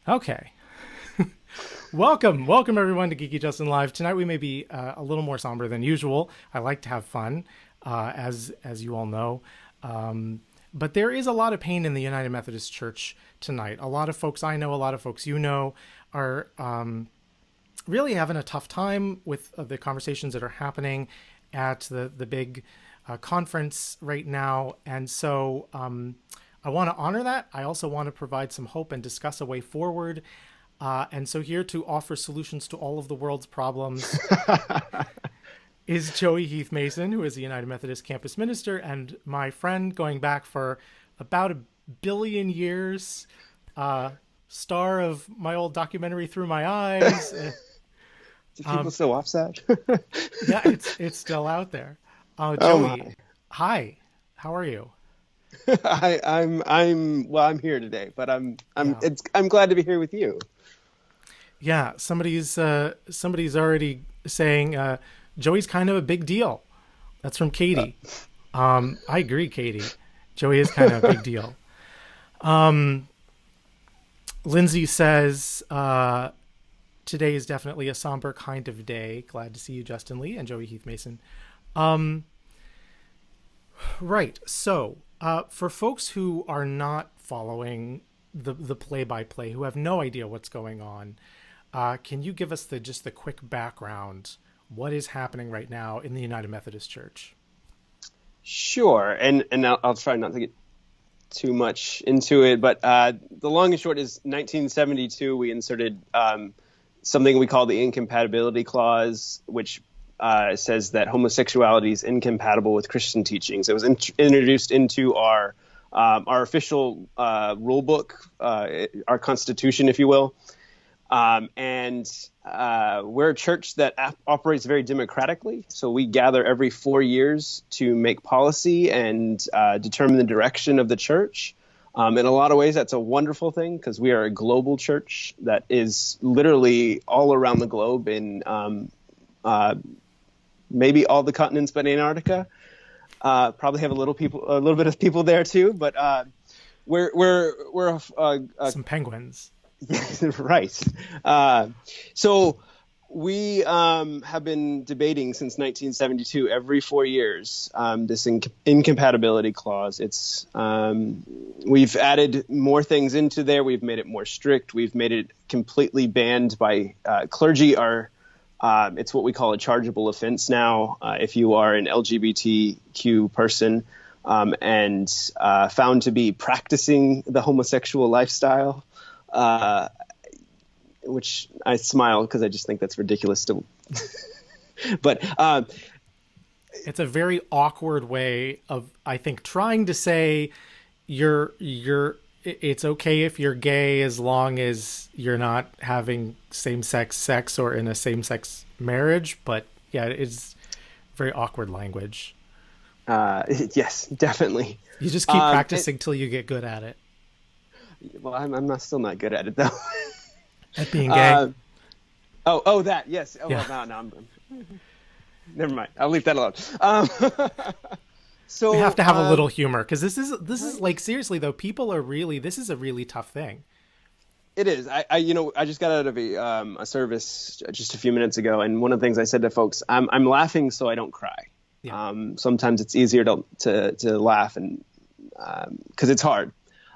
Okay. Welcome everyone to GeekyJustin Live. Tonight we may be a little more somber than usual. I like to have fun, as you all know. But there is a lot of pain in the United Methodist Church tonight. A lot of folks I know, a lot of folks you know, are really having a tough time with the conversations that are happening at the big conference right now. And so I want to honor that. I also want to provide some hope and discuss a way forward. And so here to offer solutions to all of the world's problems is Joey Heath-Mason, who is the United Methodist campus minister and my friend going back for about 1 billion years, star of my old documentary Through My Eyes. Do people still watch that? Yeah, it's still out there. Oh Joey, my. hi, how are you? I'm here today, but Yeah. I'm glad to be here with you. Yeah, somebody's already saying Joey's kind of a big deal. That's from Katie. I agree, Katie. Joey is kind of a big deal. Lindsay says today is definitely a somber kind of day. Glad to see you, Justin Lee and Joey Heath-Mason. Right. So for folks who are not following the play-by-play, who have no idea what's going on, can you give us just the quick background? What is happening right now in the United Methodist Church? Sure, and I'll try not to get too much into it, but the long and short is 1972 we inserted something we call the Incompatibility Clause, which says that homosexuality is incompatible with Christian teachings. It was introduced into our official rule book, our Constitution, if you will. And we're a church that operates very democratically. So we gather every 4 years to make policy and determine the direction of the church. In a lot of ways, that's a wonderful thing because we are a global church that is literally all around the globe in maybe all the continents but Antarctica. Probably have a little bit of people there too. But we're Some penguins. right. So we have been debating since 1972 every 4 years this incompatibility clause. It's we've added more things into there. We've made it more strict. We've made it completely banned by clergy. It's what we call a chargeable offense now. If you are an LGBTQ person and found to be practicing the homosexual lifestyle, which I smile because I just think that's ridiculous to. But It's a very awkward way of, I think, trying to say it's okay if you're gay as long as you're not having same-sex sex or in a same-sex marriage. But yeah, it's very awkward language. yes, definitely. You just keep practicing till you get good at it. Well, still not good at it though. At being gay. That yes. Oh Yeah. well, no, never mind. I'll leave that alone. So We have to have a little humor because this is like, seriously though, this is a really tough thing. It is. I just got out of a service just a few minutes ago, and one of the things I said to folks, I'm laughing so I don't cry. Yeah. Sometimes it's easier to laugh and because it's hard.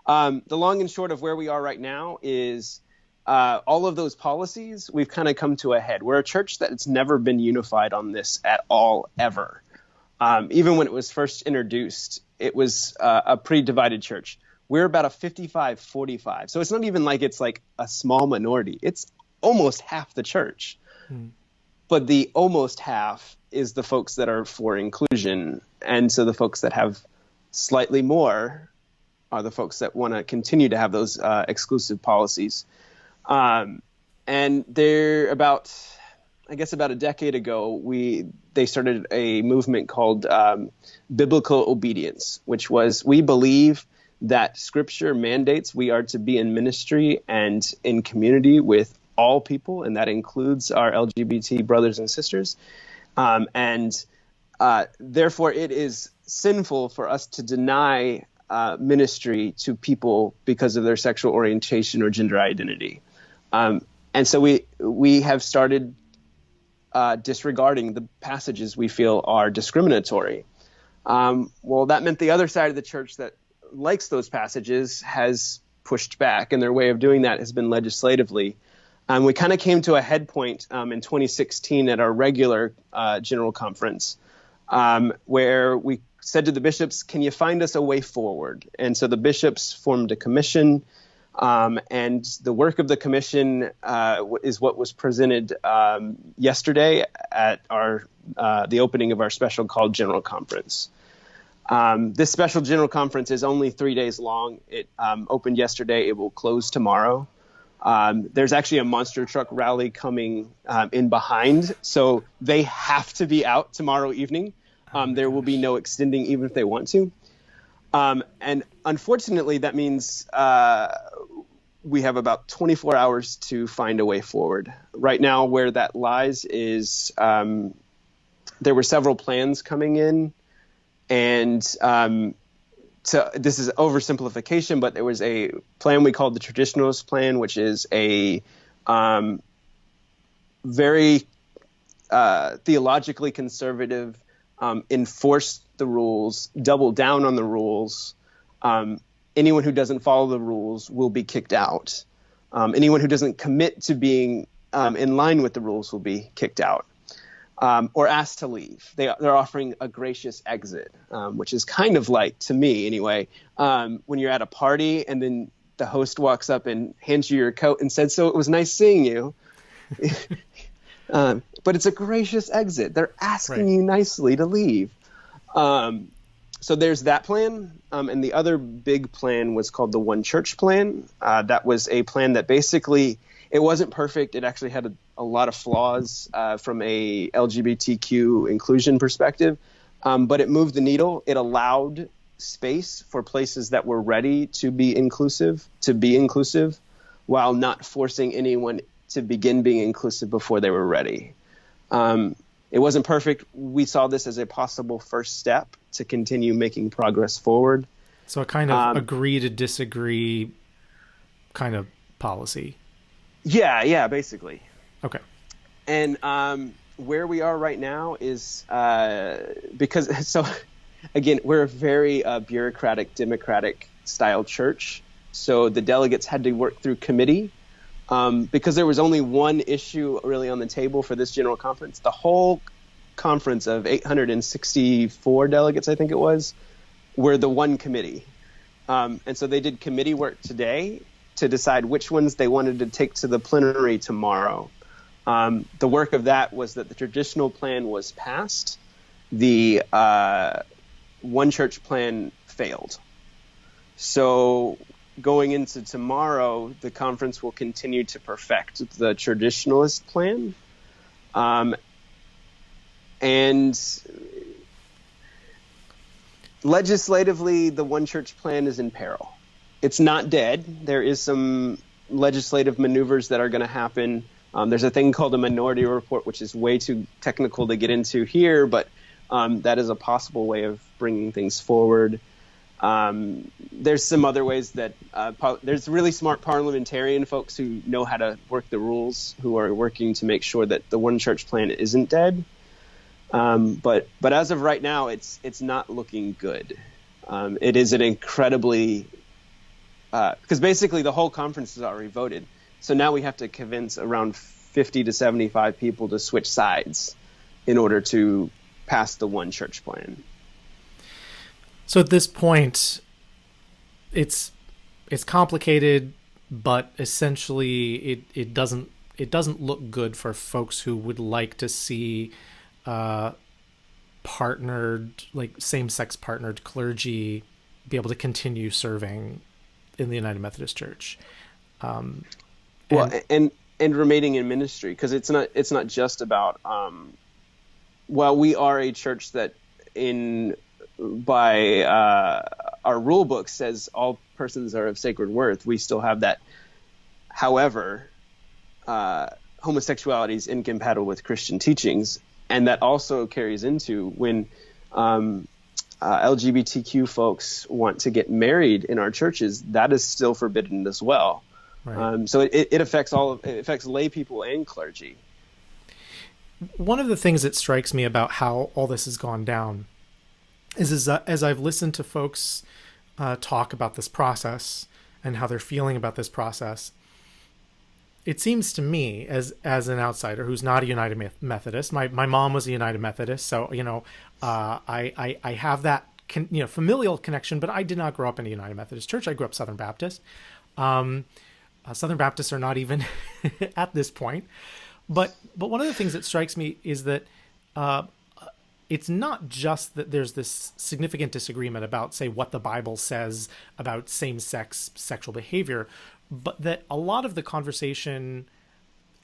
The long and short of where we are right now is all of those policies, we've kind of come to a head. We're a church that's never been unified on this at all, ever. Even when it was first introduced, it was a pretty divided church. We're about a 55-45. So it's not even like it's like a small minority. It's almost half the church. But the almost half is the folks that are for inclusion. And so the folks that have slightly more are the folks that want to continue to have those exclusive policies. And they're about a decade ago, they started a movement called biblical obedience, which was, we believe that Scripture mandates we are to be in ministry and in community with all people, and that includes our LGBT brothers and sisters. And therefore, it is sinful for us to deny ministry to people because of their sexual orientation or gender identity. And so we have started disregarding the passages we feel are discriminatory. Well, that meant the other side of the church that likes those passages has pushed back, and their way of doing that has been legislatively. We kind of came to a head point in 2016 at our regular general conference, where we said to the bishops, can you find us a way forward? And so the bishops formed a commission, and the work of the commission is what was presented yesterday at the opening of our special called General Conference. This special General Conference is only 3 days long. It opened yesterday. It will close tomorrow. There's actually a monster truck rally coming in behind, so they have to be out tomorrow evening. There will be no extending even if they want to. And unfortunately, that means we have about 24 hours to find a way forward. Right now, where that lies is there were several plans coming in, and so this is oversimplification, but there was a plan we called the Traditionalist Plan, which is a very theologically conservative, enforce the rules, double down on the rules. Anyone who doesn't follow the rules will be kicked out. Anyone who doesn't commit to being in line with the rules will be kicked out. Or asked to leave. They're offering a gracious exit, which is kind of like, to me anyway, when you're at a party and then the host walks up and hands you your coat and said, so it was nice seeing you. But it's a gracious exit. They're asking you nicely to leave. So there's that plan. And the other big plan was called the One Church Plan. That was a plan that basically, it wasn't perfect. It actually had a lot of flaws from a LGBTQ inclusion perspective, but it moved the needle. It allowed space for places that were ready to be inclusive, while not forcing anyone to begin being inclusive before they were ready. It wasn't perfect. We saw this as a possible first step to continue making progress forward. So a kind of agree to disagree kind of policy. Yeah, basically. Okay. And where we are right now is so again, we're a very bureaucratic, democratic style church. So the delegates had to work through committee because there was only one issue really on the table for this general conference. The whole conference of 864 delegates, I think it was, were the one committee. And so they did committee work today to decide which ones they wanted to take to the plenary tomorrow. The work of that was that the traditional plan was passed. The One Church Plan failed. So going into tomorrow, the conference will continue to perfect the Traditionalist Plan. And legislatively, the One Church Plan is in peril. It's not dead. There is some legislative maneuvers that are going to happen. There's a thing called a minority report, which is way too technical to get into here, but that is a possible way of bringing things forward. There's some other ways that there's really smart parliamentarian folks who know how to work the rules, who are working to make sure that the One Church Plan isn't dead. But as of right now, it's not looking good. It is an incredibly because basically the whole conference is already voted. So now we have to convince around 50 to 75 people to switch sides in order to pass the One Church Plan. So at this point, it's complicated, but essentially it doesn't look good for folks who would like to see partnered, like same-sex partnered clergy be able to continue serving in the United Methodist Church. And remaining in ministry, because it's not just about while we are a church that by our rule book says all persons are of sacred worth, we still have that. However, homosexuality is incompatible with Christian teachings, and that also carries into when LGBTQ folks want to get married in our churches, that is still forbidden as well. Right. So it affects lay people and clergy. One of the things that strikes me about how all this has gone down is as I've listened to folks talk about this process and how they're feeling about this process, it seems to me as an outsider who's not a United Methodist, my mom was a United Methodist, so I have that familial connection, but I did not grow up in a United Methodist church. I grew up Southern Baptist. Southern Baptists are not even at this point. But one of the things that strikes me is that it's not just that there's this significant disagreement about, say, what the Bible says about same-sex sexual behavior, but that a lot of the conversation,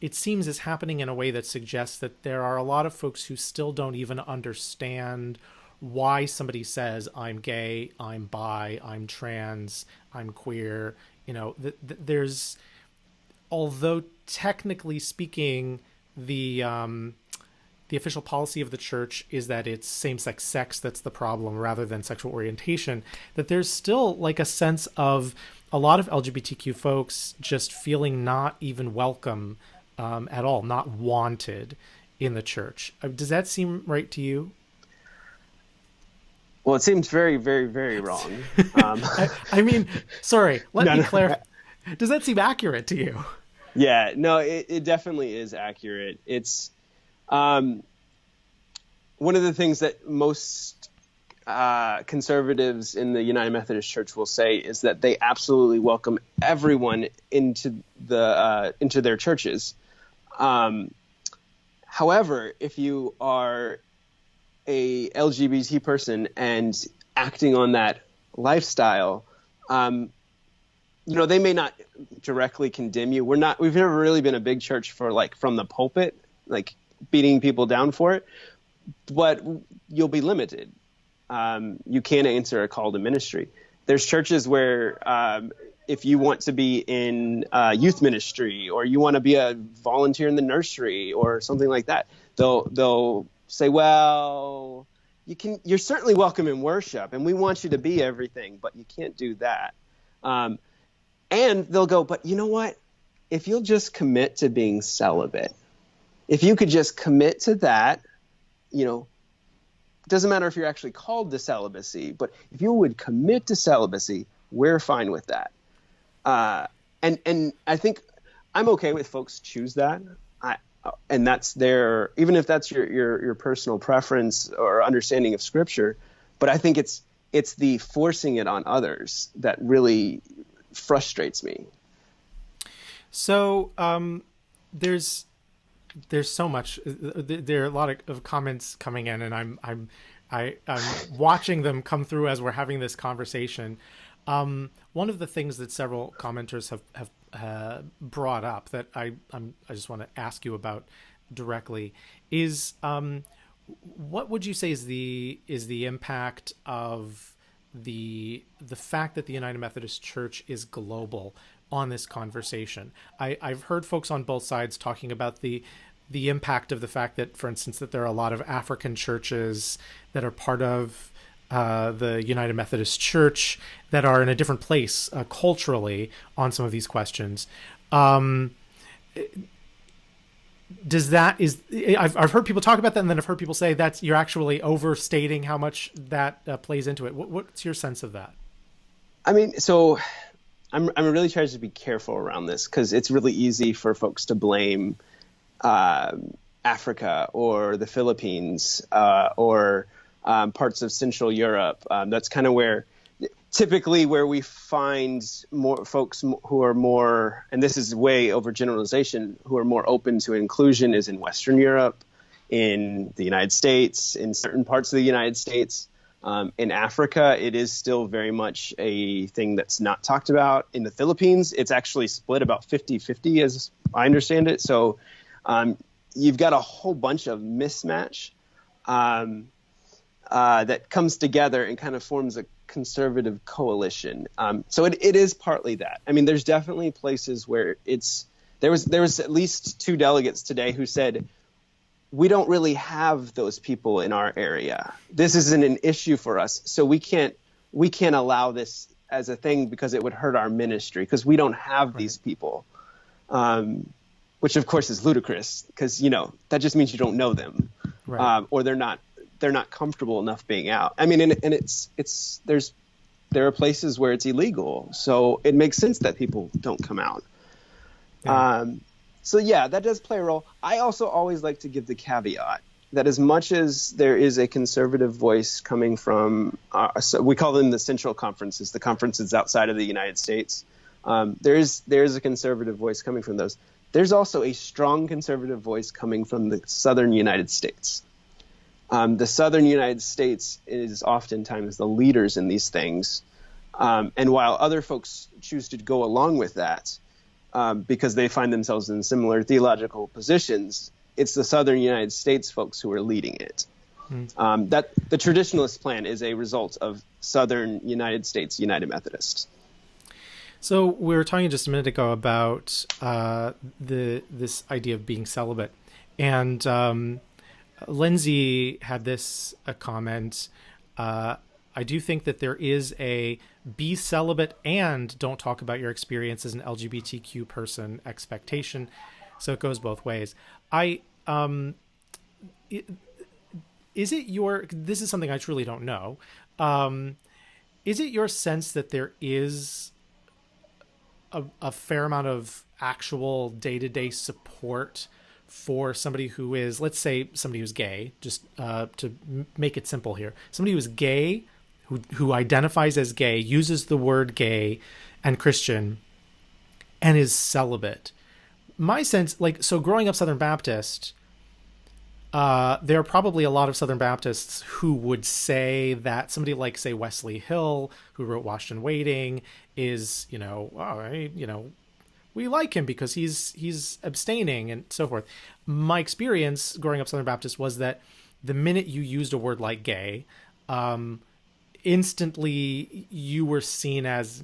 it seems, is happening in a way that suggests that there are a lot of folks who still don't even understand why somebody says, I'm gay, I'm bi, I'm trans, I'm queer. There's, although technically speaking, the official policy of the church is that it's same-sex sex that's the problem rather than sexual orientation, that there's still like a sense of a lot of LGBTQ folks just feeling not even welcome at all, not wanted in the church. Does that seem right to you? Well, it seems very, very, very wrong. I mean, sorry, let me clarify. Does that seem accurate to you? Yeah, no, it definitely is accurate. It's one of the things that most conservatives in the United Methodist Church will say is that they absolutely welcome everyone into their churches. However, if you are a LGBT person and acting on that lifestyle, they may not directly condemn you. We've never really been a big church for from the pulpit, beating people down for it, but you'll be limited. You can't answer a call to ministry. There's churches where if you want to be in youth ministry or you want to be a volunteer in the nursery or something like that, they'll say, well, you're certainly welcome in worship and we want you to be everything, but you can't do that. And they'll go, but you know what? If you'll just commit to being celibate, if you could just commit to that, it doesn't matter if you're actually called to celibacy, but if you would commit to celibacy, we're fine with that. And I think I'm okay with folks choose that. And that's even if that's your personal preference or understanding of Scripture, but I think it's the forcing it on others that really frustrates me. So there's so much. There are a lot of comments coming in, and I'm watching them come through as we're having this conversation. One of the things that several commenters have brought up that I just want to ask you about directly is what would you say is the impact of the fact that the United Methodist Church is global on this conversation? I've heard folks on both sides talking about the impact of the fact that, for instance, that there are a lot of African churches that are part of the United Methodist Church that are in a different place culturally on some of these questions. I've heard people talk about that, and then I've heard people say that you're actually overstating how much that plays into it. What's your sense of that? I mean, so I'm really trying to be careful around this because it's really easy for folks to blame Africa or the Philippines or parts of Central Europe. That's kind of typically where we find more folks who are more, and this is way overgeneralization, who are more open to inclusion is in Western Europe, in the United States, in certain parts of the United States. In Africa, it is still very much a thing that's not talked about. In the Philippines, it's actually split about 50-50 as I understand it. So you've got a whole bunch of mismatch that comes together and kind of forms a conservative coalition. So it is partly that. I mean, there's definitely places where there was at least two delegates today who said, we don't really have those people in our area. This isn't an issue for us, so we can't allow this as a thing because it would hurt our ministry because we don't have these people, which of course is ludicrous because that just means you don't know them, or they're not comfortable enough being out. I mean, and there are places where it's illegal, so it makes sense that people don't come out. Yeah. So yeah, that does play a role. I also always like to give the caveat that as much as there is a conservative voice coming from, so we call them the central conferences, the conferences outside of the United States, there is a conservative voice coming from those. There's also a strong conservative voice coming from the southern United States. The southern United States is oftentimes the leaders in these things. And while other folks choose to go along with that, because they find themselves in similar theological positions, it's the southern United States folks who are leading it. That the Traditionalist Plan is a result of southern United States United Methodists. So we were talking just a minute ago about this idea of being celibate, and Lindsay had a comment. I do think that there is a be celibate and don't talk about your experience as an LGBTQ person expectation. So it goes both ways. This is something I truly don't know. Is it your sense that there is a fair amount of actual day-to-day support for somebody who is, let's say somebody who's gay, just to make it simple here, somebody who's gay, who identifies as gay, uses the word gay and Christian, and is celibate? My sense, so growing up Southern Baptist, there are probably a lot of Southern Baptists who would say that somebody like, say, Wesley Hill, who wrote Washed and Waiting, is, we like him because he's abstaining and so forth. My experience growing up Southern Baptist was that the minute you used a word like gay, instantly you were seen as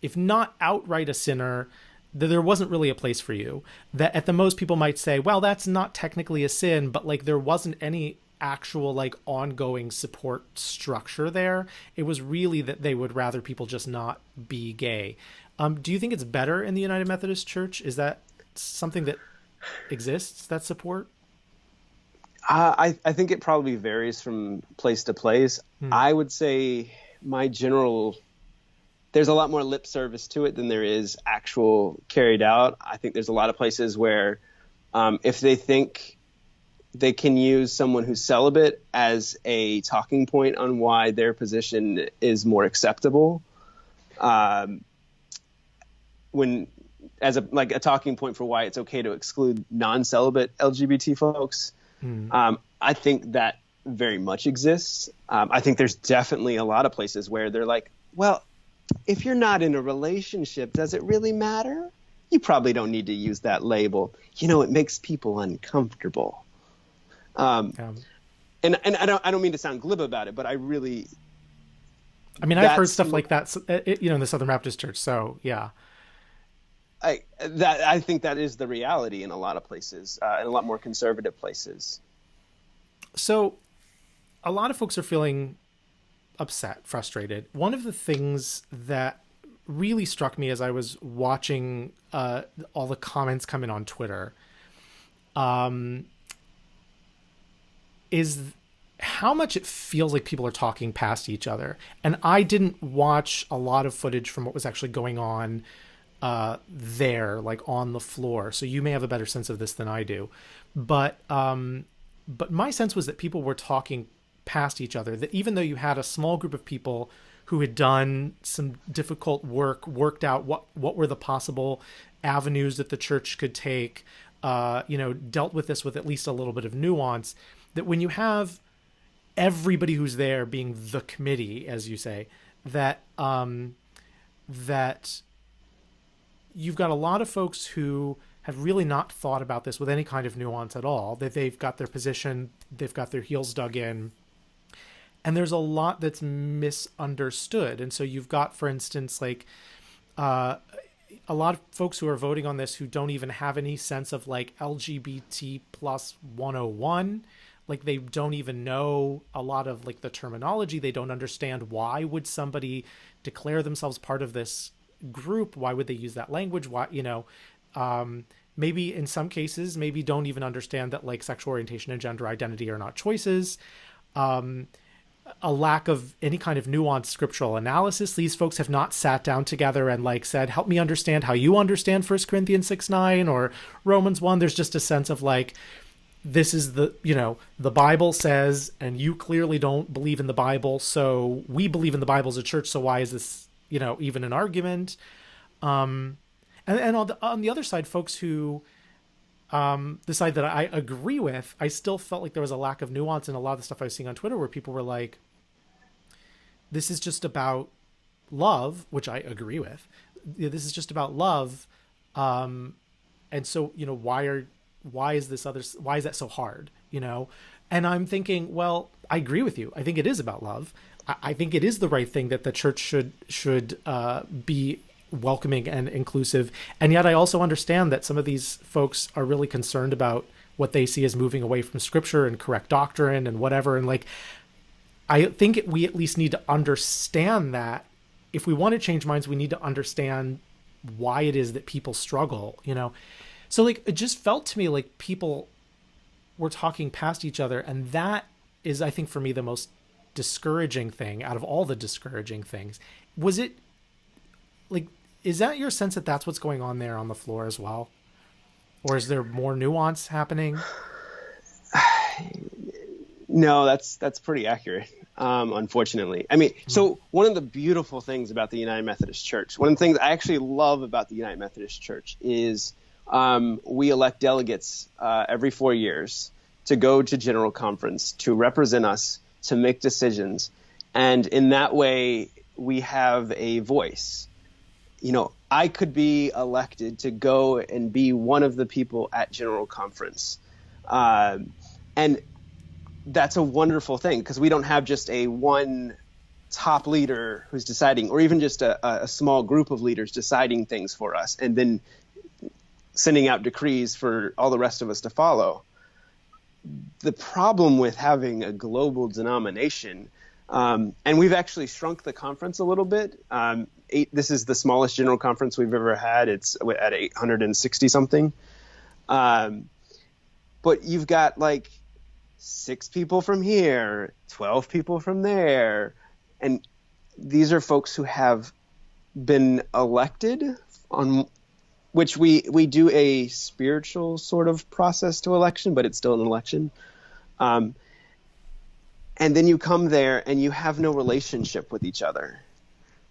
if not outright a sinner, that there wasn't really a place for you. That at the most people might say, well, that's not technically a sin, but there wasn't any actual ongoing support structure there. It was really that they would rather people just not be gay. Do you think it's better in the United Methodist Church? Is that something that exists, that support? I think it probably varies from place to place. I would say there's a lot more lip service to it than there is actual carried out. I think there's a lot of places where if they think they can use someone who's celibate as a talking point on why their position is more acceptable, as a talking point for why it's okay to exclude non-celibate LGBT folks. I think that very much exists. I think there's definitely a lot of places where they're like, well, if you're not in a relationship, does it really matter? You probably don't need to use that label. It makes people uncomfortable. And I don't mean to sound glib about it, but I've heard stuff like that, in the Southern Baptist Church. So yeah. I think that is the reality in a lot of places, in a lot more conservative places. So a lot of folks are feeling upset, frustrated. One of the things that really struck me as I was watching all the comments come in on Twitter is how much it feels like people are talking past each other. And I didn't watch a lot of footage from what was actually going on there, on the floor. So you may have a better sense of this than I do. But my sense was that people were talking past each other, that even though you had a small group of people who had done some difficult work, worked out what were the possible avenues that the church could take, dealt with this with at least a little bit of nuance, that when you have everybody who's there being the committee, as you say, that you've got a lot of folks who have really not thought about this with any kind of nuance at all, that they've got their position, they've got their heels dug in, and there's a lot that's misunderstood. And so you've got, for instance, a lot of folks who are voting on this who don't even have any sense of like LGBT plus 101, like they don't even know a lot of like the terminology. They don't understand why would somebody declare themselves part of this group? Why would they use that language? Why, maybe in some cases, maybe don't even understand that like sexual orientation and gender identity are not choices. A lack of any kind of nuanced scriptural analysis. These folks have not sat down together and like said, help me understand how you understand 1 Corinthians 6:9 or Romans 1. There's just a sense of like, this is the Bible says, and you clearly don't believe in the Bible. So we believe in the Bible as a church. So why is this, even an argument? And on the other side, folks who, the side that I agree with, I still felt like there was a lack of nuance in a lot of the stuff I was seeing on Twitter where people were like, this is just about love, which I agree with. This is just about love. And so, why is that so hard? And I'm thinking, well, I agree with you. I think it is about love. I think it is the right thing that the church should be welcoming and inclusive. And yet I also understand that some of these folks are really concerned about what they see as moving away from scripture and correct doctrine and whatever. And like, I think we at least need to understand that if we want to change minds, we need to understand why it is that people struggle, So like, it just felt to me like people were talking past each other. And that is, I think for me, the most discouraging thing out of all the discouraging things. Was it like, is that your sense that that's what's going on there on the floor as well? Or is there more nuance happening? No, that's pretty accurate, unfortunately. I mean, so one of the beautiful things about the United Methodist Church, one of the things I actually love about the United Methodist Church is we elect delegates every 4 years to go to General Conference to represent us, to make decisions. And in that way, we have a voice. I could be elected to go and be one of the people at General Conference. And that's a wonderful thing because we don't have just a one top leader who's deciding, or even just a small group of leaders deciding things for us and then sending out decrees for all the rest of us to follow. The problem with having a global denomination, and we've actually shrunk the conference a little bit. This is the smallest general conference we've ever had. It's at 860 something. But you've got like 6 people from here, 12 people from there. And these are folks who have been elected on which we do a spiritual sort of process to election, but it's still an election. And then you come there and you have no relationship with each other.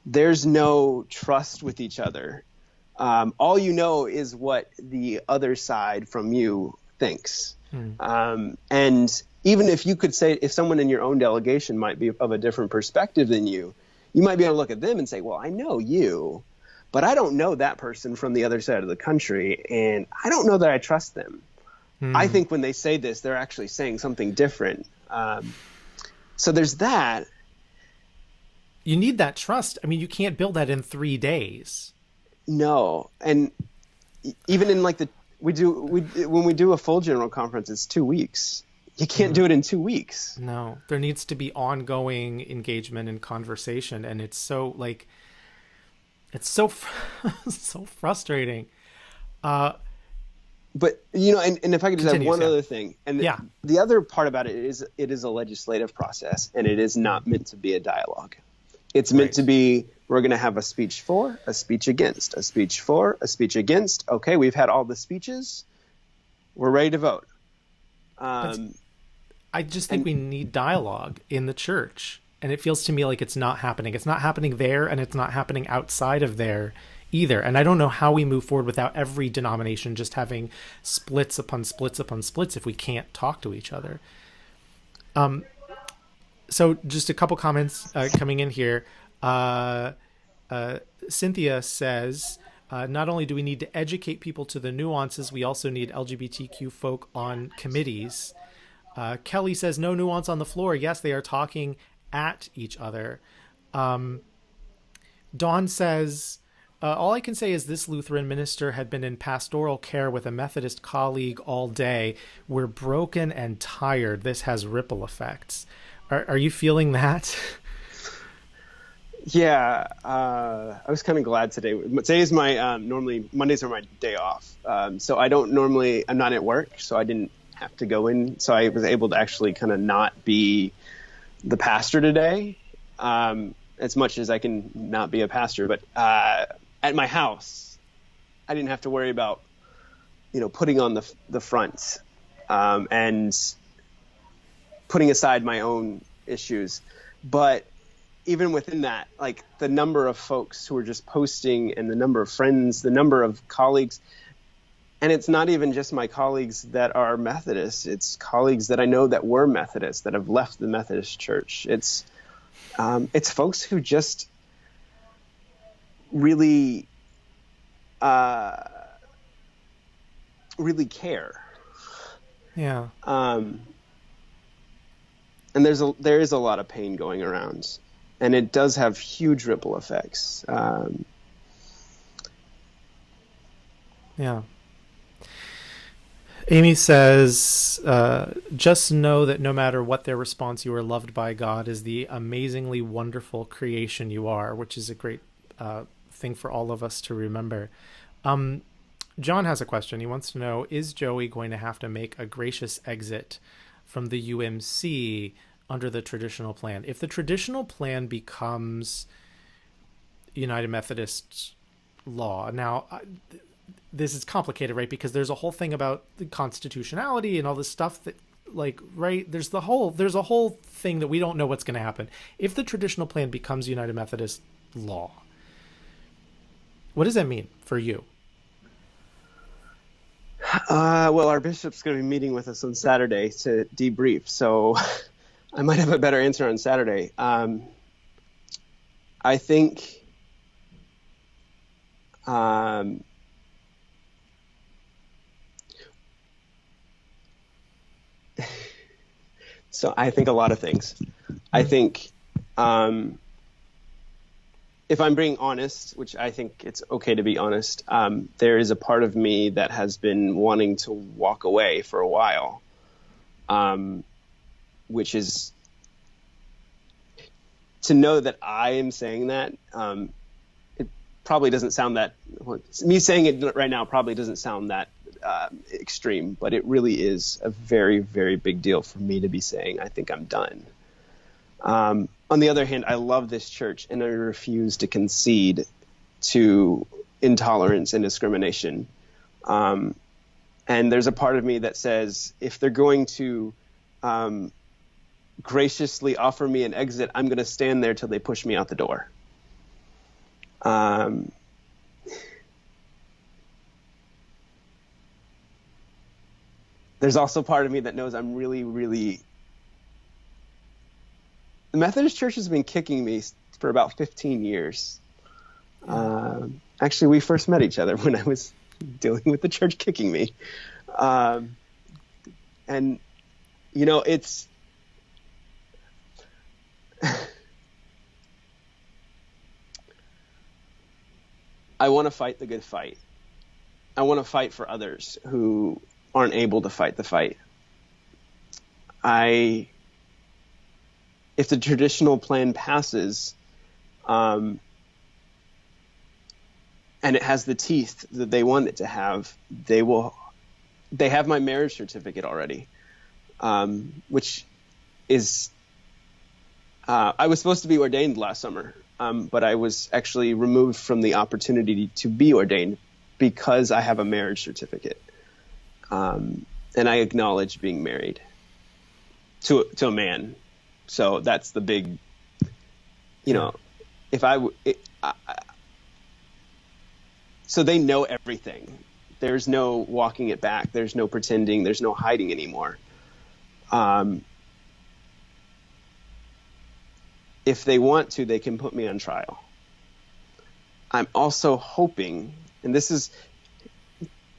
There's no trust with each other. All you know is what the other side from you thinks. And even if you could say, if someone in your own delegation might be of a different perspective than you might be able to look at them and say, well, I know you, but I don't know that person from the other side of the country, and I don't know that I trust them. I think when they say this, they're actually saying something different. So there's that. You need that trust. I mean, you can't build that in 3 days. No. And even in like when we do a full general conference, it's 2 weeks. You can't do it in 2 weeks. No, there needs to be ongoing engagement and conversation. And it's so like, it's so, so frustrating. But, and if I could just add one other thing, and the other part about it is a legislative process, and it is not meant to be a dialogue. It's meant to be, we're going to have a speech for, a speech against, a speech for, a speech against. Okay, we've had all the speeches. We're ready to vote. I just think we need dialogue in the church. And it feels to me like it's not happening. It's not happening there, and it's not happening outside of there either. And I don't know how we move forward without every denomination just having splits upon splits upon splits if we can't talk to each other. So just a couple comments coming in here. Cynthia says, not only do we need to educate people to the nuances, we also need LGBTQ folk on committees. Kelly says, no nuance on the floor. Yes, they are talking at each other. Dawn says, All I can say is this Lutheran minister had been in pastoral care with a Methodist colleague all day. We're broken and tired. This has ripple effects. Are you feeling that? Yeah, I was kind of glad today. Today is my normally Mondays are my day off, so I'm not at work, so I didn't have to go in. So I was able to actually kind of not be the pastor today, as much as I can not be a pastor. But at my house, I didn't have to worry about putting on the front and putting aside my own issues, but even within that, like the number of folks who are just posting and the number of friends, the number of colleagues, and it's not even just my colleagues that are Methodists, it's colleagues that I know that were Methodists that have left the Methodist Church. It's folks who just really, really care. Yeah. And there is a lot of pain going around. And it does have huge ripple effects. Yeah. Amy says, just know that no matter what their response, you are loved by God as the amazingly wonderful creation you are, which is a great thing for all of us to remember. John has a question. He wants to know, is Joey going to have to make a gracious exit from the UMC under the traditional plan? If the traditional plan becomes United Methodist law, now this is complicated, right? Because there's a whole thing about the constitutionality and all this stuff that, like, right? There's a whole thing that we don't know what's going to happen. If the traditional plan becomes United Methodist law, what does that mean for you? Well, our bishop's going to be meeting with us on Saturday to debrief, so I might have a better answer on Saturday. I think so I think a lot of things. I think if I'm being honest, which I think it's okay to be honest, there is a part of me that has been wanting to walk away for a while, which is to know that I am saying that. It probably doesn't sound that, me saying it right now probably doesn't sound that extreme, but it really is a very, very big deal for me to be saying, I think I'm done. On the other hand, I love this church and I refuse to concede to intolerance and discrimination. And there's a part of me that says, if they're going to graciously offer me an exit, I'm going to stand there till they push me out the door. There's also part of me that knows I'm really, really... The Methodist Church has been kicking me for about 15 years. Actually, we first met each other when I was dealing with the church kicking me. And, it's... I want to fight the good fight. I want to fight for others who aren't able to fight the fight. If the traditional plan passes, and it has the teeth that they want it to have, they have my marriage certificate already, which is, I was supposed to be ordained last summer, but I was actually removed from the opportunity to be ordained because I have a marriage certificate. And I acknowledge being married to a man. So that's the big, so they know everything. There's no walking it back. There's no pretending. There's no hiding anymore. If they want to, they can put me on trial. I'm also hoping, and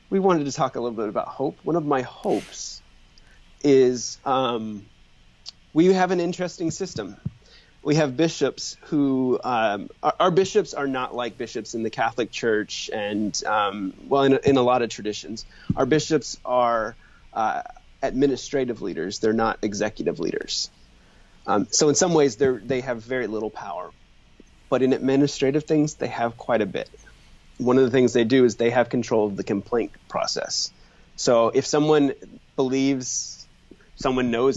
we wanted to talk a little bit about hope. One of my hopes is, we have an interesting system. we have bishops who our bishops are not like bishops in the Catholic Church and in a lot of traditions. Our bishops are administrative leaders. They're not executive leaders. So in some ways they have very little power, but in administrative things they have quite a bit. One of the things they do is they have control of the complaint process. So if someone knows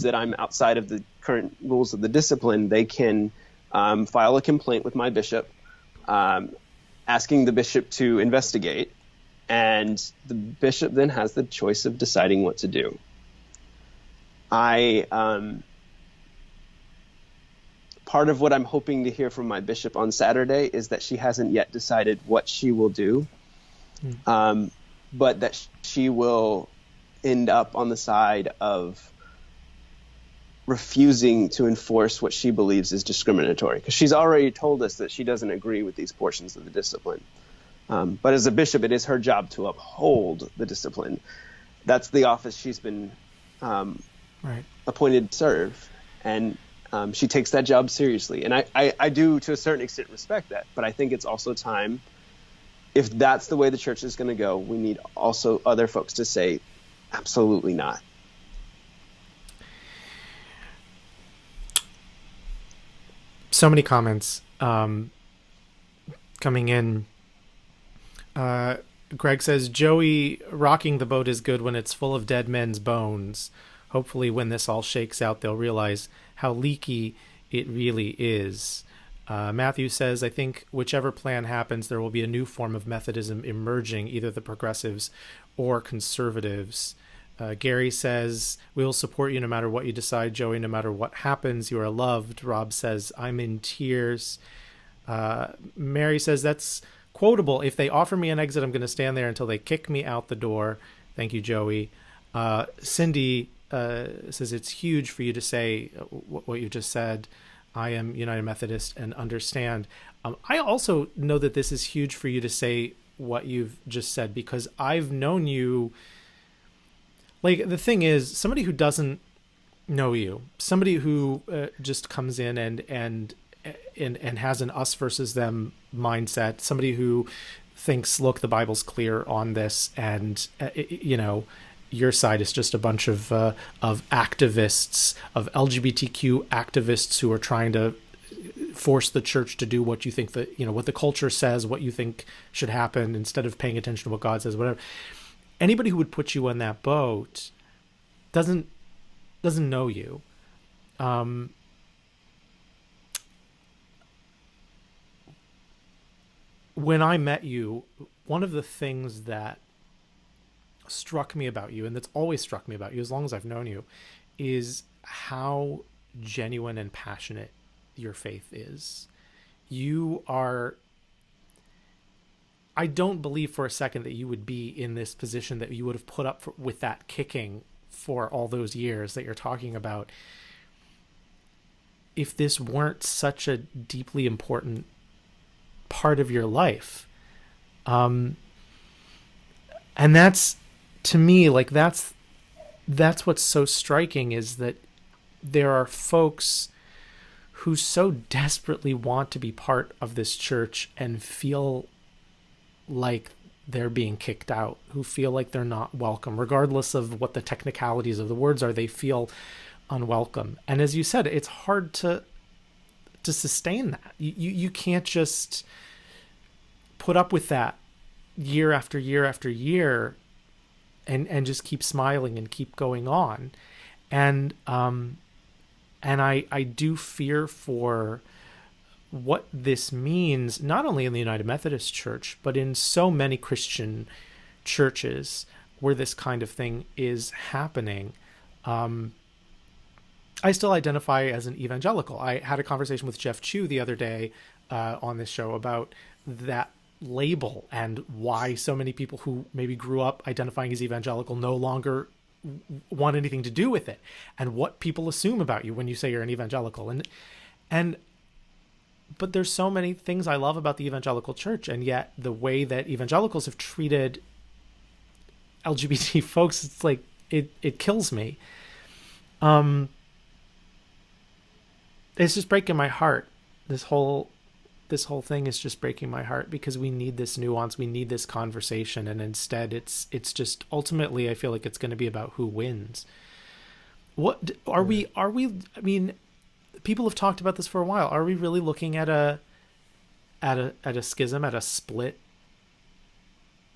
that I'm outside of the current rules of the discipline, they can file a complaint with my bishop, asking the bishop to investigate, and the bishop then has the choice of deciding what to do. Part of what I'm hoping to hear from my bishop on Saturday is that she hasn't yet decided what she will do, but that she will end up on the side of refusing to enforce what she believes is discriminatory, because she's already told us that she doesn't agree with these portions of the discipline. But as a bishop, it is her job to uphold the discipline. That's the office she's been appointed to serve, and she takes that job seriously. And I do, to a certain extent, respect that. But I think it's also time, if that's the way the church is going to go, we need also other folks to say, absolutely not. So many comments coming in. Greg says, Joey, rocking the boat is good when it's full of dead men's bones. Hopefully when this all shakes out, they'll realize how leaky it really is. Matthew says, I think whichever plan happens, there will be a new form of Methodism emerging, either the progressives or conservatives. Gary says, we will support you no matter what you decide, Joey, no matter what happens. You are loved. Rob says, I'm in tears. Mary says, that's quotable. If they offer me an exit, I'm going to stand there until they kick me out the door. Thank you, Joey. Cindy says, it's huge for you to say what you just said. I am United Methodist and understand. I also know that this is huge for you to say what you've just said, because I've known you. Like, the thing is, somebody who doesn't know you, somebody who just comes in and has an us versus them mindset, somebody who thinks, look, the Bible's clear on this, and your side is just a bunch of activists, of LGBTQ activists who are trying to force the church to do what you think that, what the culture says, what you think should happen, instead of paying attention to what God says, whatever. Anybody who would put you on that boat doesn't know you. When I met you, one of the things that struck me about you, and that's always struck me about you as long as I've known you, is how genuine and passionate your faith is. You are... I don't believe for a second that you would be in this position, that you would have put up with that kicking for all those years that you're talking about, if this weren't such a deeply important part of your life. And that's, to me, like, that's what's so striking, is that there are folks who so desperately want to be part of this church and feel like they're being kicked out, who feel like they're not welcome, regardless of what the technicalities of the words are. They feel unwelcome. And as you said, it's hard to sustain that. You can't just put up with that year after year after year and just keep smiling and keep going on. And I do fear for what this means, not only in the United Methodist Church, but in so many Christian churches where this kind of thing is happening. I still identify as an evangelical. I had a conversation with Jeff Chu the other day on this show about that label and why so many people who maybe grew up identifying as evangelical no longer want anything to do with it, and what people assume about you when you say you're an evangelical. But there's so many things I love about the evangelical church, and yet the way that evangelicals have treated LGBT folks, it's like, it kills me. It's just breaking my heart. This whole thing is just breaking my heart because we need this nuance, we need this conversation, and instead it's just ultimately I feel like it's going to be about who wins. What are we? I mean, people have talked about this for a while. Are we really looking at a schism, at a split?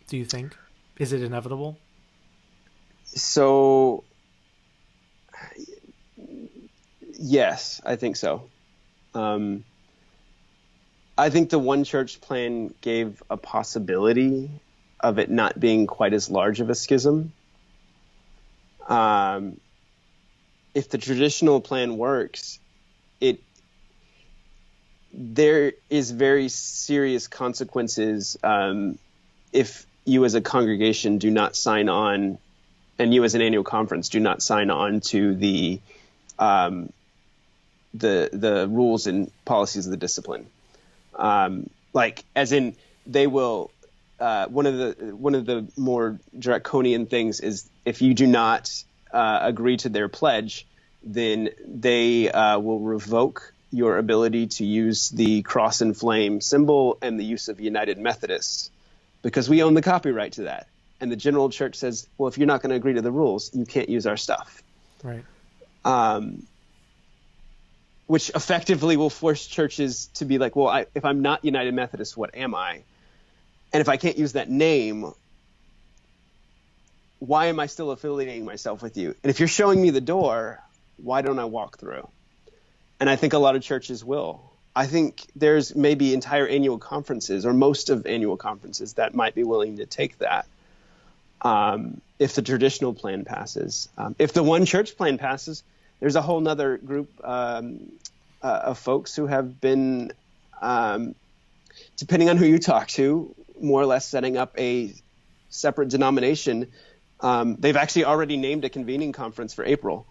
Do you think? Is it inevitable? So, yes, I think so. I think the one church plan gave a possibility of it not being quite as large of a schism. If the traditional plan works, there is very serious consequences if you as a congregation do not sign on, and you as an annual conference do not sign on to the rules and policies of the discipline. Like, as in, they will. One of the more draconian things is if you do not agree to their pledge, then they will revoke your ability to use the cross and flame symbol and the use of United Methodists, because we own the copyright to that. And the general church says, well, if you're not going to agree to the rules, you can't use our stuff. Right. Which effectively will force churches to be like, well, if I'm not United Methodist, what am I? And if I can't use that name, why am I still affiliating myself with you? And if you're showing me the door, why don't I walk through? And I think a lot of churches will. I think there's maybe entire annual conferences, or most of annual conferences, that might be willing to take that if the traditional plan passes. If the one church plan passes, there's a whole nother group of folks who have been, depending on who you talk to, more or less setting up a separate denomination. They've actually already named a convening conference for April,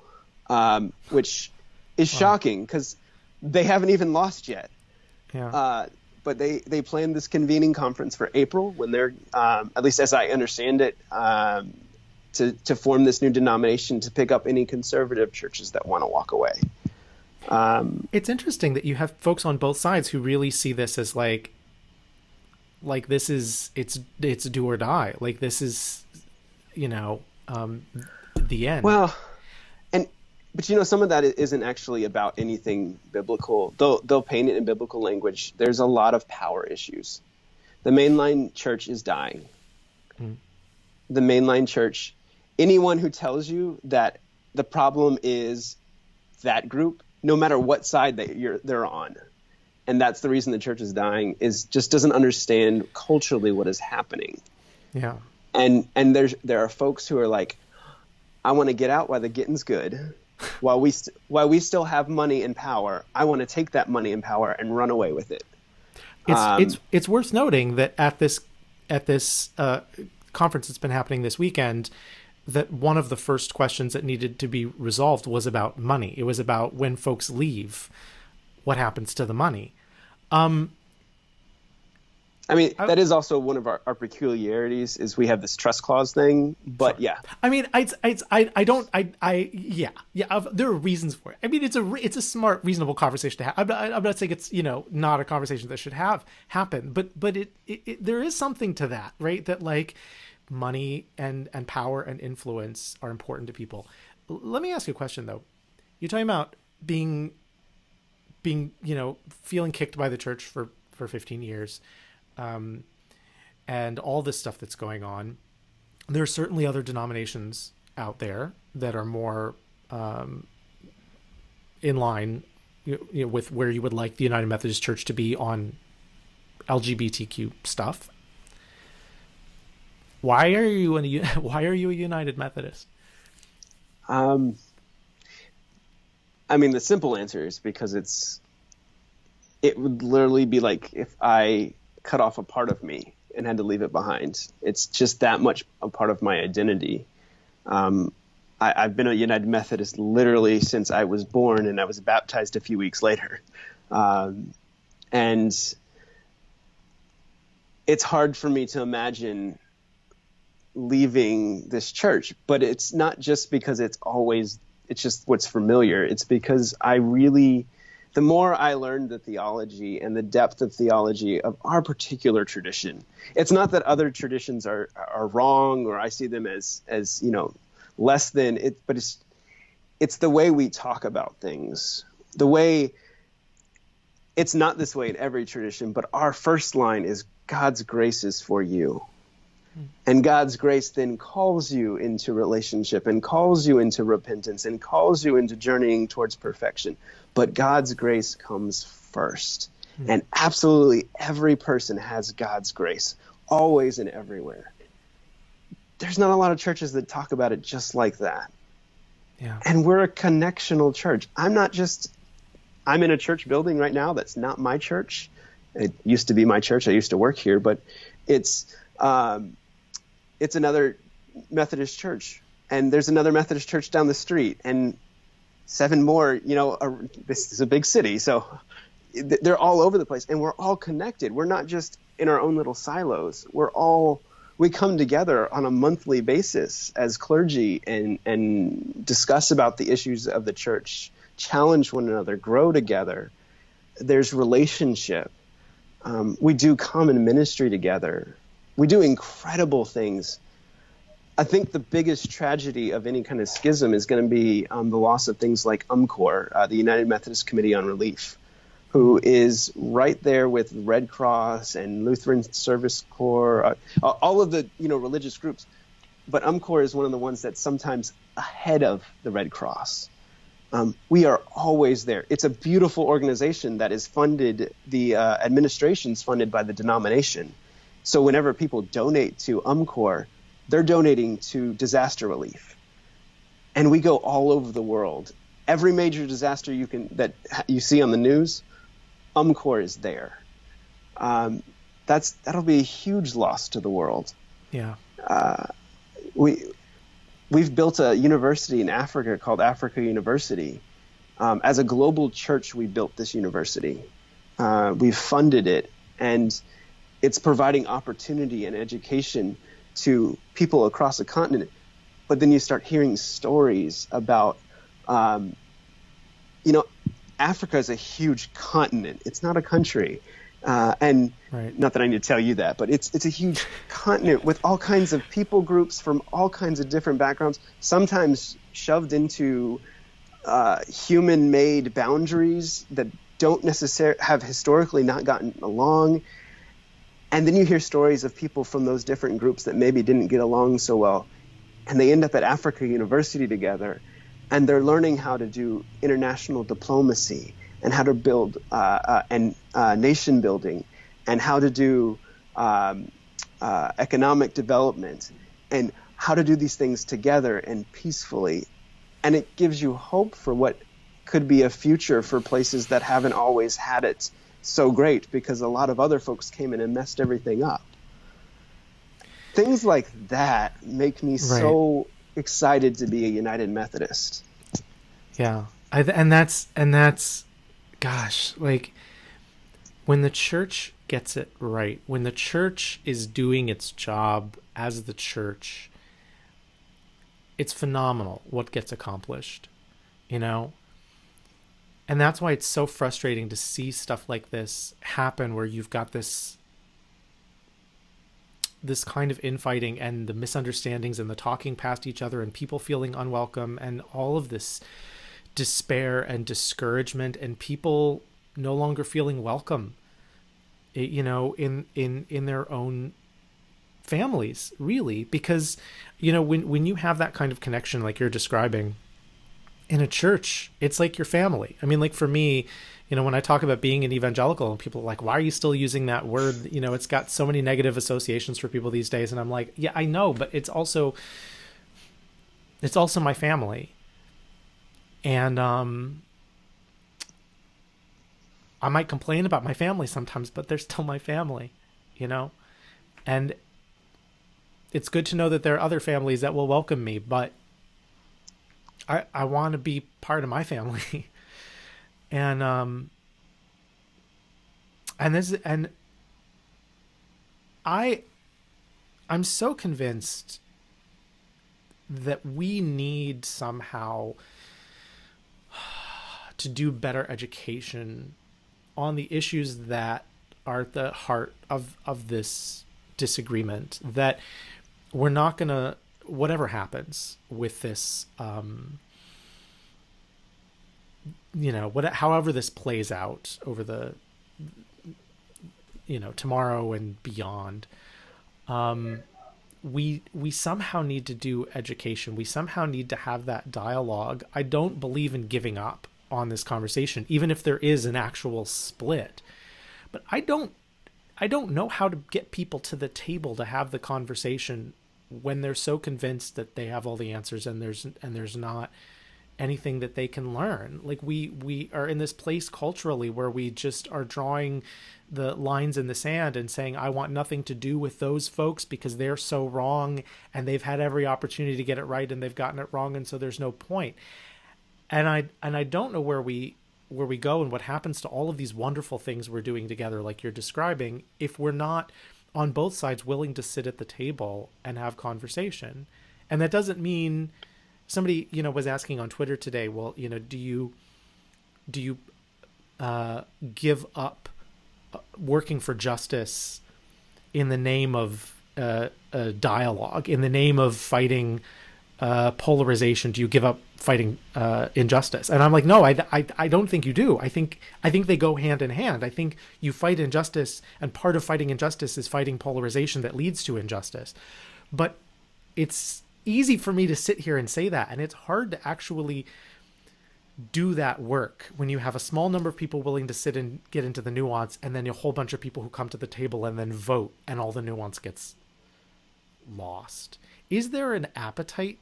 which is shocking because they haven't even lost yet. Yeah. But they planned this convening conference for April when they're, at least as I understand it, to form this new denomination to pick up any conservative churches that want to walk away. It's interesting that you have folks on both sides who really see this as like this is it's do or die. Like this is, the end. Well, but some of that isn't actually about anything biblical. They'll paint it in biblical language. There's a lot of power issues. The mainline church is dying. Mm. The mainline church, anyone who tells you that the problem is that group, no matter what side they're on, and that's the reason the church is dying, is just doesn't understand culturally what is happening. Yeah. And there are folks who are like, I want to get out while the getting's good. While we still have money and power, I want to take that money and power and run away with it. It's worth noting that at this conference that's been happening this weekend, that one of the first questions that needed to be resolved was about money. It was about when folks leave, what happens to the money. That is also one of our peculiarities is we have this trust clause thing, but yeah. There are reasons for it. I mean, it's a smart, reasonable conversation to have. I'm not saying it's, not a conversation that should happen, but there is something to that, right? That like money and power and influence are important to people. Let me ask you a question though. You're talking about being, feeling kicked by the church for 15 years. And all this stuff that's going on. There are certainly other denominations out there that are more in line with where you would like the United Methodist Church to be on LGBTQ stuff. Why are you a United Methodist? The simple answer is because it would literally be like if I cut off a part of me and had to leave it behind. It's just that much a part of my identity. I've been a United Methodist literally since I was born, and I was baptized a few weeks later. And it's hard for me to imagine leaving this church, but it's not just because it's just what's familiar. It's because I really the more I learned the theology and the depth of theology of our particular tradition. It's not that other traditions are wrong, or I see them as less than it, but it's the way we talk about things. The way it's not this way in every tradition, but our first line is God's grace is for you. And God's grace then calls you into relationship and calls you into repentance and calls you into journeying towards perfection. But God's grace comes first. And absolutely every person has God's grace, always and everywhere. There's not a lot of churches that talk about it just like that. Yeah. And we're a connectional church. I'm in a church building right now that's not my church. It used to be my church. I used to work here, but it's another Methodist church, and there's another Methodist church down the street, and 7 more. This is a big city, so they're all over the place, and we're all connected. We're not just in our own little silos. We come together on a monthly basis as clergy and discuss about the issues of the church, challenge one another, grow together. There's relationship. We do common ministry together. We do incredible things. I think the biggest tragedy of any kind of schism is going to be the loss of things like UMCOR, the United Methodist Committee on Relief, who is right there with Red Cross and Lutheran Service Corps, all of the religious groups. But UMCOR is one of the ones that's sometimes ahead of the Red Cross. We are always there. It's a beautiful organization that is funded, the administration's funded by the denomination. So whenever people donate to UMCOR, they're donating to disaster relief. And we go all over the world. Every major disaster that you see on the news, UMCOR is there. That'll be a huge loss to the world. Yeah. We've built a university in Africa called Africa University. As a global church, we built this university. We've funded it, and it's providing opportunity and education to people across the continent. But then you start hearing stories about, Africa is a huge continent. It's not a country. And right. Not that I need to tell you that, but it's a huge continent with all kinds of people groups from all kinds of different backgrounds, sometimes shoved into human-made boundaries that don't necessarily have historically not gotten along. And then you hear stories of people from those different groups that maybe didn't get along so well, and they end up at Africa University together, and they're learning how to do international diplomacy and how to build nation building and how to do economic development and how to do these things together and peacefully. And it gives you hope for what could be a future for places that haven't always had it so great, because a lot of other folks came in and messed everything up. Things like that make me so excited to be a United Methodist. Yeah. And that's, gosh, like when the church gets it right, when the church is doing its job as the church, it's phenomenal what gets accomplished, And that's why it's so frustrating to see stuff like this happen, where you've got this kind of infighting and the misunderstandings and the talking past each other and people feeling unwelcome and all of this despair and discouragement and people no longer feeling welcome, in their own families, really, because, when you have that kind of connection like you're describing in a church, it's like your family. I mean, like for me, when I talk about being an evangelical and people are like, why are you still using that word? It's got so many negative associations for people these days. And I'm like, yeah, I know, but it's also my family. And I might complain about my family sometimes, but they're still my family, and it's good to know that there are other families that will welcome me, but I want to be part of my family. And I'm so convinced that we need somehow to do better education on the issues that are at the heart of this disagreement, that we're not going to, whatever happens with this, however this plays out over the, tomorrow and beyond, we somehow need to do education. We somehow need to have that dialogue. I don't believe in giving up on this conversation, even if there is an actual split. But I don't know how to get people to the table to have the conversation when they're so convinced that they have all the answers and there's not anything that they can learn. Like we are in this place culturally where we just are drawing the lines in the sand and saying, I want nothing to do with those folks because they're so wrong and they've had every opportunity to get it right and they've gotten it wrong, and so there's no point. And I don't know where we go and what happens to all of these wonderful things we're doing together, like you're describing, if we're not on both sides willing to sit at the table and have conversation. And that doesn't mean, somebody, was asking on Twitter today, well, do you give up working for justice in the name of a dialogue, in the name of fighting polarization? Do you give up fighting injustice? And I'm like, no, I don't think you do. I think they go hand in hand. I think you fight injustice, and part of fighting injustice is fighting polarization that leads to injustice. But it's easy for me to sit here and say that, and it's hard to actually do that work when you have a small number of people willing to sit and get into the nuance, and then a whole bunch of people who come to the table and then vote, and all the nuance gets lost. Is there an appetite,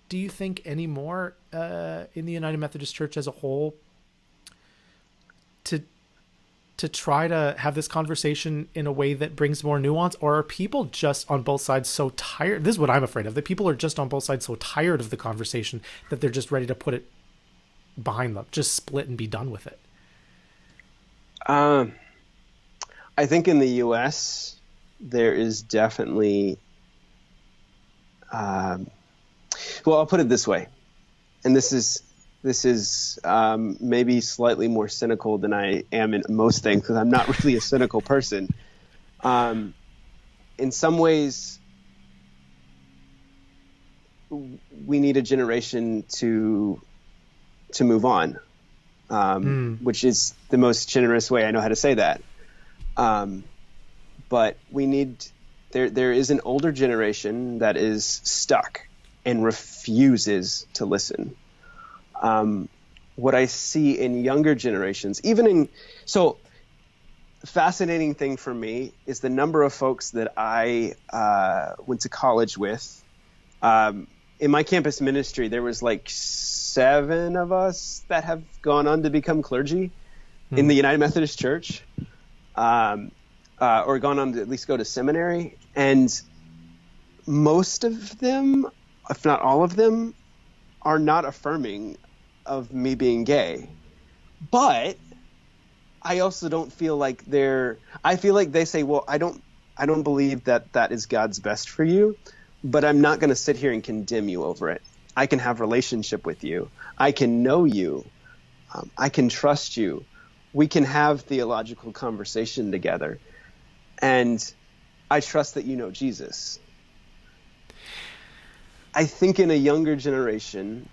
do you think, anymore in the United Methodist Church as a whole to try to have this conversation in a way that brings more nuance? Or are people just on both sides so tired? This is what I'm afraid of, that people are just on both sides so tired of the conversation that they're just ready to put it behind them, just split and be done with it. I think in the U.S. there is definitely, well, I'll put it this way, and this is maybe slightly more cynical than I am in most things, because I'm not really a cynical person. In some ways, we need a generation to move on, which is the most generous way I know how to say that. But we need, there is an older generation that is stuck and refuses to listen. What I see in younger generations, so fascinating thing for me is the number of folks that I went to college with. In my campus ministry, there was like 7 of us that have gone on to become clergy in the United Methodist Church, or gone on to at least go to seminary. And most of them, if not all of them, are not affirming of me being gay. But I also don't feel like I feel like they say, well, I don't believe that is God's best for you, but I'm not going to sit here and condemn you over it. I can have relationship with you. I can know you. I can trust you. We can have theological conversation together. And I trust that you know Jesus. I think in a younger generation,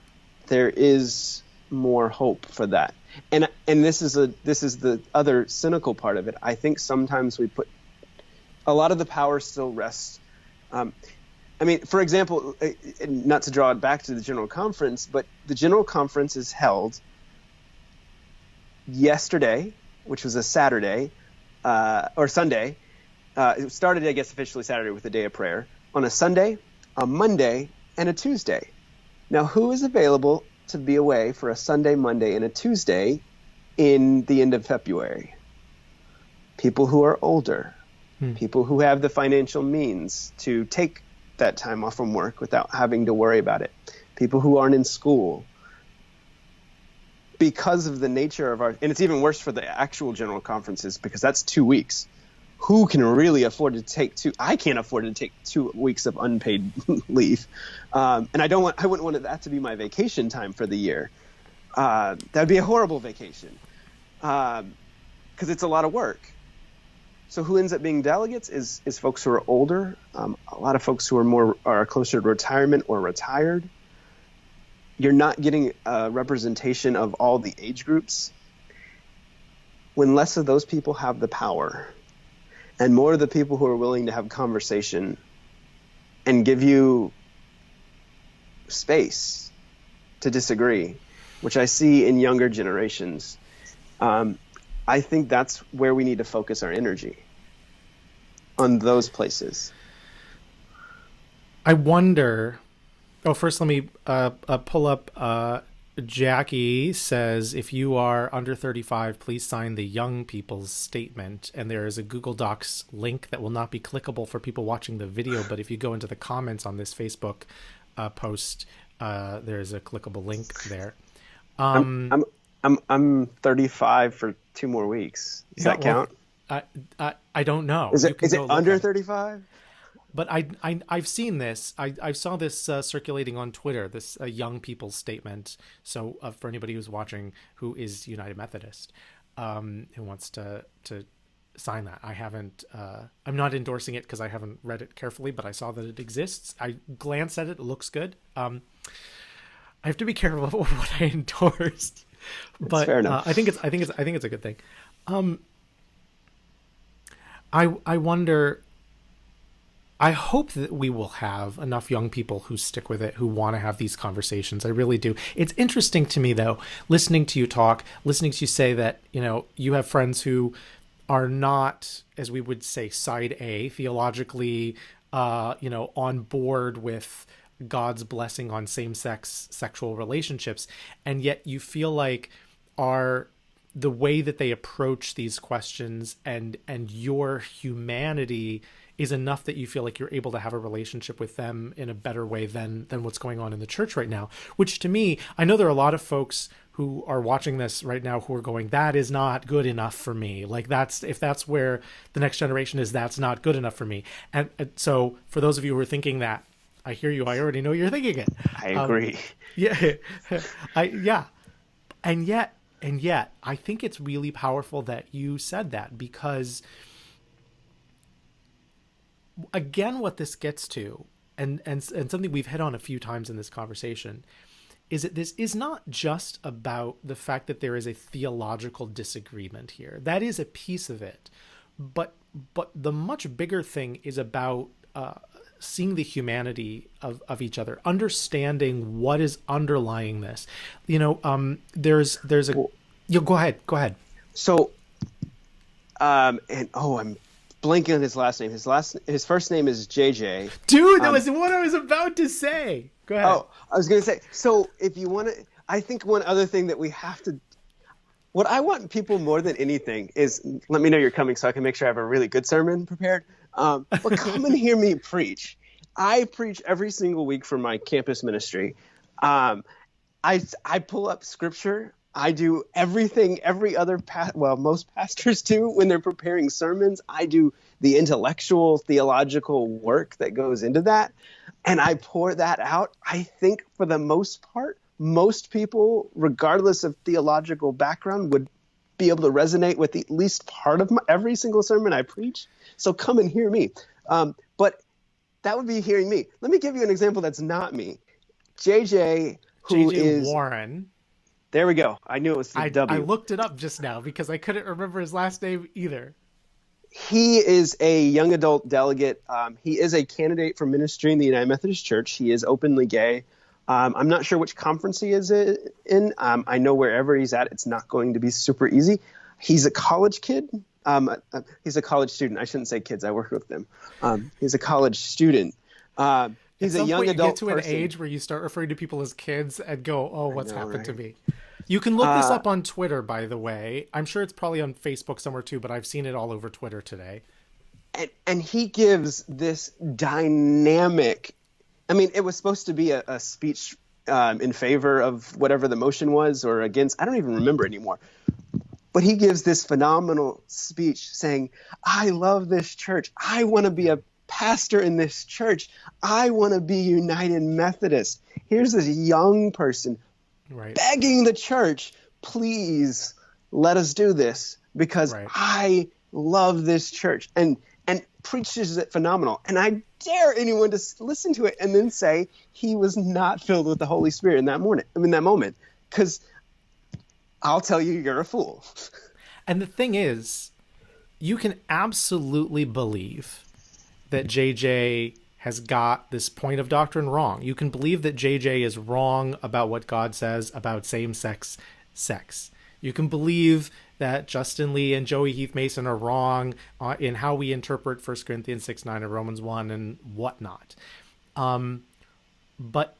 there is more hope for that. And this is the other cynical part of it. I think sometimes we put a lot of the power still rests. For example, not to draw it back to the General Conference, but the General Conference is held yesterday, which was a Saturday, or Sunday. It started, I guess, officially Saturday with the day of prayer, on a Sunday, a Monday, and a Tuesday. Now, who is available to be away for a Sunday, Monday, and a Tuesday in the end of February? People who are older, people who have the financial means to take that time off from work without having to worry about it, people who aren't in school. Because of the nature of and it's even worse for the actual general conferences, because that's 2 weeks. Who can really afford to take I can't afford to take 2 weeks of unpaid leave. And I wouldn't want that to be my vacation time for the year. That'd be a horrible vacation because it's a lot of work. So who ends up being delegates is folks who are older, a lot of folks who are closer to retirement or retired. You're not getting a representation of all the age groups. When less of those people have the power and more of the people who are willing to have conversation and give you space to disagree, which I see in younger generations, I think that's where we need to focus our energy, on those places. I wonder. Oh, first let me pull up. Jackie says, if you are under 35, please sign the young people's statement. And there is a Google Docs link that will not be clickable for people watching the video. But if you go into the comments on this Facebook post, there's a clickable link there. I'm 35 for 2 more weeks. Does that count? I don't know. Is it under 35? But I've seen this. I saw this circulating on Twitter, this young people's statement. So for anybody who's watching who is United Methodist, who wants to sign that. I haven't, I'm not endorsing it because I haven't read it carefully, but I saw that it exists. I glanced at it. It looks good. I have to be careful of what I endorsed, but fair enough. I think it's a good thing. I wonder, I hope that we will have enough young people who stick with it, who want to have these conversations. I really do. It's interesting to me, though, listening to you talk, listening to you say that, you have friends who are not, as we would say, side A, theologically, on board with God's blessing on same-sex sexual relationships. And yet you feel like the way that they approach these questions and your humanity is enough that you feel like you're able to have a relationship with them in a better way than what's going on in the church right now, which to me, I know there are a lot of folks who are watching this right now who are going, that is not good enough for me. Like if that's where the next generation is, that's not good enough for me. And so for those of you who are thinking that, I hear you. I already know you're thinking it. I agree. Yeah. And yet I think it's really powerful that you said that, because again, what this gets to, and something we've hit on a few times in this conversation, is that this is not just about the fact that there is a theological disagreement here. That is a piece of it. But the much bigger thing is about seeing the humanity of each other, understanding what is underlying this. There's a... Go ahead. So, I'm blanking on his last name. His first name is JJ. Dude, that was what I was about to say. Go ahead. Oh, I was going to say, so if you want to, I think one other thing that we have to, what I want people more than anything is, let me know you're coming so I can make sure I have a really good sermon prepared. But come and hear me preach. I preach every single week for my campus ministry. I pull up scripture. I do everything most pastors do when they're preparing sermons. I do the intellectual, theological work that goes into that, and I pour that out. I think for the most part, most people, regardless of theological background, would be able to resonate with at least part of every single sermon I preach. So come and hear me. But that would be hearing me. Let me give you an example that's not me. JJ Warren. There we go. I knew it was the W. I looked it up just now because I couldn't remember his last name either. He is a young adult delegate. He is a candidate for ministry in the United Methodist Church. He is openly gay. I'm not sure which conference he is in. I know wherever he's at, it's not going to be super easy. He's a college kid. He's a college student. I shouldn't say kids. I work with them. He's a college student. He's a young adult person. You get to an age where you start referring to people as kids and go, oh, what's happened to me? You can look this up on Twitter, by the way. I'm sure it's probably on Facebook somewhere too, but I've seen it all over Twitter today. And he gives this dynamic, it was supposed to be a speech in favor of whatever the motion was or against. I don't even remember anymore. But he gives this phenomenal speech saying, I love this church. I want to be a pastor in this church. I want to be United Methodist. Here's this young person Right. begging the church, please let us do this because Right. I love this church, and preaches it phenomenal. And I dare anyone to listen to it and then say he was not filled with the Holy Spirit in that moment, because I'll tell you, you're a fool. And the thing is, you can absolutely believe that JJ has got this point of doctrine wrong. You can believe that JJ is wrong about what God says about same-sex sex. You can believe that Justin Lee and Joey Heath-Mason are wrong in how we interpret 1 Corinthians 6:9 and Romans 1 and whatnot. But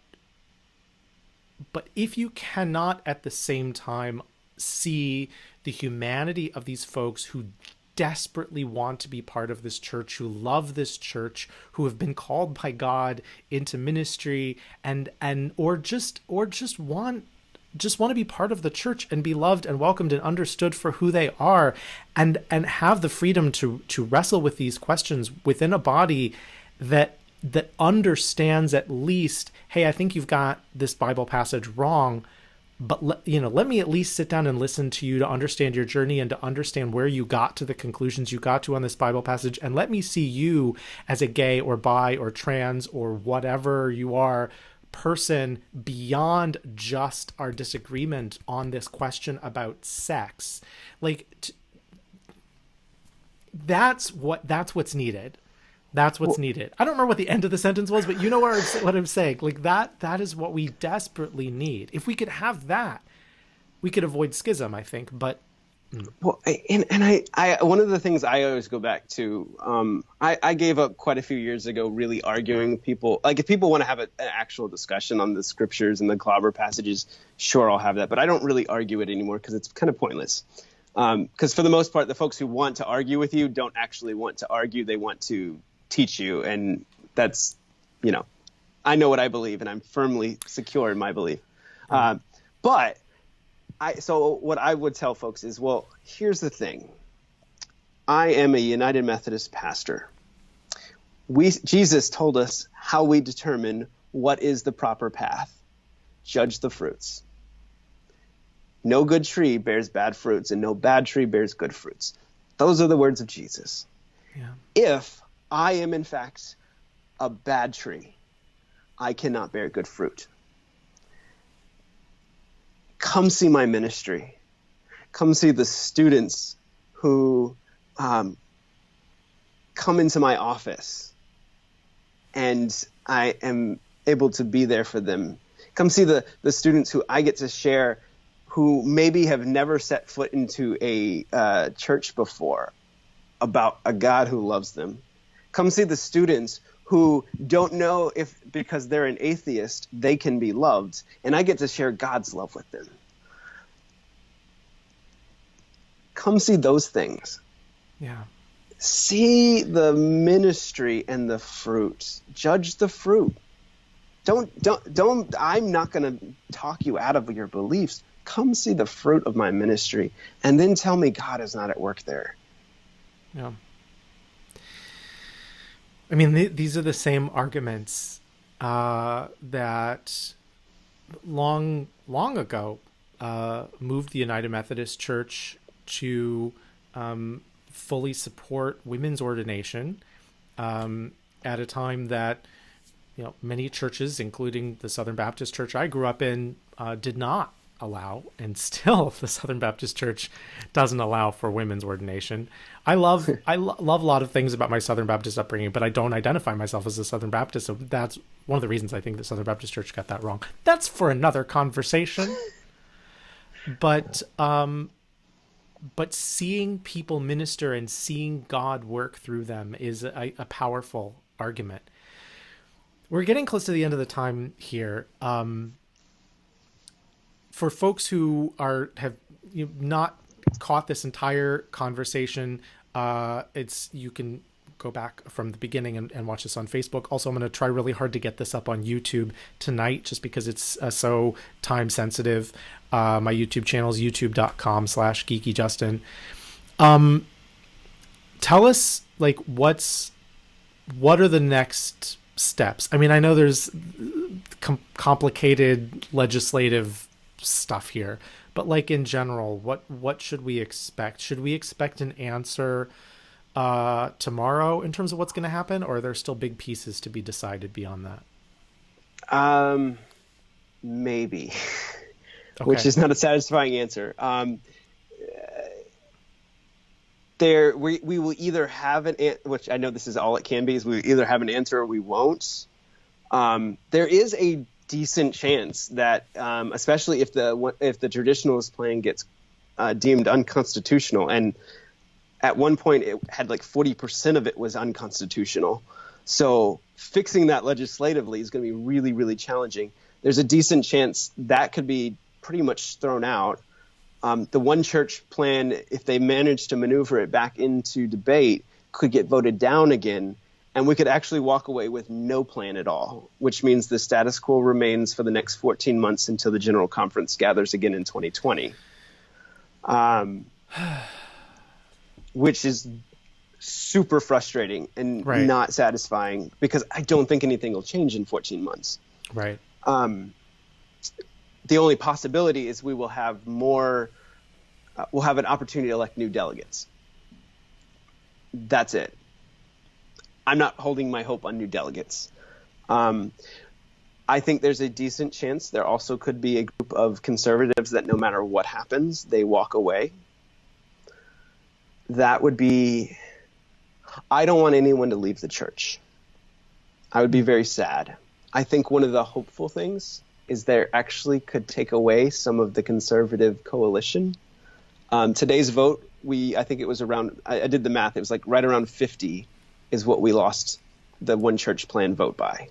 if you cannot at the same time see the humanity of these folks who desperately want to be part of this church, who love this church, who have been called by God into ministry, or just want to be part of the church and be loved and welcomed and understood for who they are, and have the freedom to wrestle with these questions within a body that understands at least, hey, I think you've got this Bible passage wrong, but let me at least sit down and listen to you to understand your journey and to understand where you got to the conclusions you got to on this Bible passage, and let me see you as a gay or bi or trans or whatever you are person beyond just our disagreement on this question about sex. That's what's needed. That's what's needed. I don't remember what the end of the sentence was, but you know what I'm saying. That is what we desperately need. If we could have that, we could avoid schism, I think. But well, I one of the things I always go back to, I gave up quite a few years ago really arguing with people. Like, if people want to have an actual discussion on the scriptures and the clobber passages, sure, I'll have that. But I don't really argue it anymore because it's kind of pointless. Because for the most part, the folks who want to argue with you don't actually want to argue. They want to teach you. And that's, I know what I believe, and I'm firmly secure in my belief. So what I would tell folks is, well, here's the thing. I am a United Methodist pastor. Jesus told us how we determine what is the proper path. Judge the fruits. No good tree bears bad fruits, and no bad tree bears good fruits. Those are the words of Jesus. yeah, If I am, in fact, a bad tree, I cannot bear good fruit. Come see my ministry. Come see the students who come into my office, and I am able to be there for them. Come see the students who I get to share, who maybe have never set foot into a church before, about a God who loves them. Come see the students who don't know if, because they're an atheist, they can be loved, and I get to share God's love with them. Come see those things. yeah, See the ministry and the fruit. Judge the fruit. Don't, I'm not going to talk you out of your beliefs. Come see the fruit of my ministry, and then tell me God is not at work there. yeah. I mean, these are the same arguments that long ago moved the United Methodist Church to fully support women's ordination at a time that many churches, including the Southern Baptist Church I grew up in, did not allow, and still the Southern Baptist Church doesn't allow for women's ordination. I love a lot of things about my Southern Baptist upbringing, but I don't identify myself as a Southern Baptist, so that's one of the reasons I think the Southern Baptist Church got that wrong. That's for another conversation. But seeing people minister and seeing God work through them is a powerful argument. We're getting close to the end of the time here. For folks who have not caught this entire conversation, you can go back from the beginning and watch this on Facebook. Also, I'm going to try really hard to get this up on YouTube tonight, just because it's so time sensitive. My YouTube channel is youtube.com/GeekyJustin. Tell us, what are the next steps? I mean, I know there's complicated legislative stuff here, but like in general, what should we expect? Should we expect an answer tomorrow in terms of what's going to happen, or are there still big pieces to be decided beyond that? Maybe, Okay. which is not a satisfying answer. We will either have which I know this is all it can be, is we either have an answer or we won't. There is a decent chance that, especially if the Traditionalist Plan gets deemed unconstitutional, and at one point it had like 40% of it was unconstitutional. So fixing that legislatively is going to be really, really challenging. There's a decent chance that could be pretty much thrown out. The one church plan, if they manage to maneuver it back into debate, could get voted down again, and we could actually walk away with no plan at all, which means the status quo remains for the next 14 months until the General Conference gathers again in 2020, which is super frustrating and not satisfying, because I don't think anything will change in 14 months. Right. The only possibility is we will have we'll have an opportunity to elect new delegates. That's it. I'm not holding my hope on new delegates. I think there's a decent chance there also could be a group of conservatives that no matter what happens, they walk away. That would be, I don't want anyone to leave the church. I would be very sad. I think one of the hopeful things is there actually could take away some of the conservative coalition. Today's vote, I think it was around, I did the math, it was like right around 50 is what we lost the one church plan vote by.